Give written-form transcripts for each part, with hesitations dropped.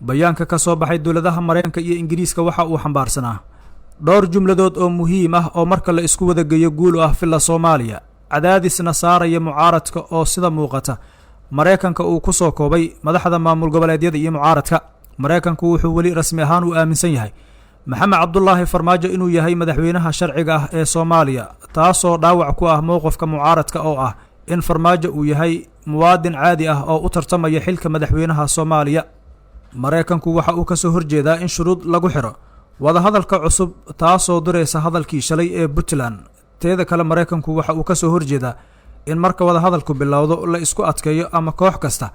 bayaanka ka soo baxay dawladaha Maraykanka iyo Ingiriiska waxa uu xambaarsanaa dhowr jumladood oo muhiim ah oo marka la isku wada geeyo guul ah filla Soomaaliya cadaadisna saaraya mucaaradka oo sida muuqata Maraykanka uu ku soo koobay madaxda maamul goboleedyada iyo mucaaradka Maraykanku wuxuu wali rasmi ahaan u aaminsan yahay Maxamed Cabdullaahi Farmaajo inuu yahay madaxweynaha sharciga ah ee Soomaaliya taasoo dhaawac ku ah mowqifka mucaaradka oo ah in Farmaajo uu yahay muwaadin caadi ah oo u tartamaya xilka madaxweynaha Soomaaliya Maraykanku waxa uu ka soo horjeedaa in shuruud lagu xiro wada hadalka cusub taasoo duraysa hadalkii shalay ee Puntland teeda kale Maraykanku waxa uu ka soo horjeedaa in marka wada hadalku bilowdo la isku adkeeyo ama koox kasta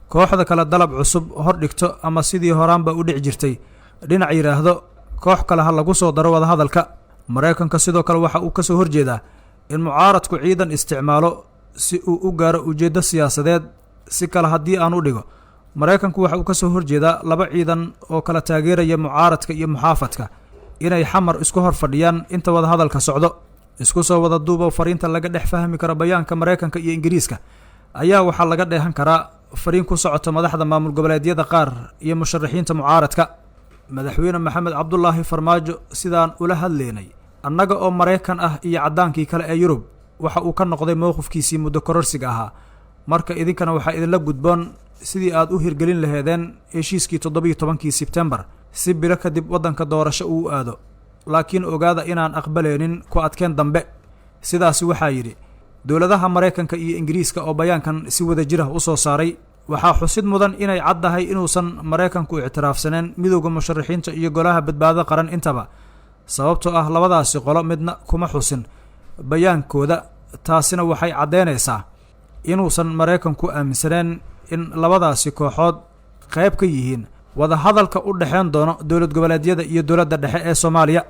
kooxda kala dalab cusub hor dhigto ama sidii horaanba u dhici jirtay dhinac yiraahdo koox kale ha lagu soo daro wada hadalka Maraykanka sidoo kale waxa uu ka soo horjeedaa in mucaaradku ciidan isticmaalo si uu u gaaro ujeeddo siyaasadeed si kale haddii aan u dhigo Maraykanku waxa uu ka soo horjeedaa laba ciidan oo kala taageeraya mucaaradka iyo muxaafadka inay xamar isku hor fadhiyaan inta wada hadalka socdo isku soo wada duubo fariinta laga dhex fahmi karo bayaanka Maraykanka iyo Ingiriiska ayaa waxa laga dheehan karaa fariin ku socota madaxda maamul goboleedyada qaar iyo musharaxiinta mucaaradka madaxweyne Maxamed Cabdullaahi Farmaajo sidaan ula hadleynay annaga oo Maraykan ah iyo cadaankii kale ee Yurub waxa uu ka noqday mowqifkiisii muddo kororsiga ahaa marka idinkana waxa idinla gudboon sidii aad u hirgelin lahaydeen heshiiskii 17 September si bilo kadib wadanka doorasho uu aado laakiin ogaada inaan aqbaleynin ku adkeen dambe sidaas waxa yiri dawladaha Maraykanka iyo Ingiriiska oo bayaankan si wada jir ah u soo saaray waxa xusid mudan inay caddahay inuusan Maraykanku ictiraafsaneen midowga musharaxiinta iyo golaha badbaadada qaran intaba sababtoo ah labadaasi qolo midna kuma xusin bayaankooda taasina waxay cadeynaysaa inuusan Maraykanku aaminsaneen in labadaasi kooxood qayb ka yihiin wada hadalka u dhaxeyn doono dawlad goboleedyada iyo dawladda dhexe ee Soomaaliya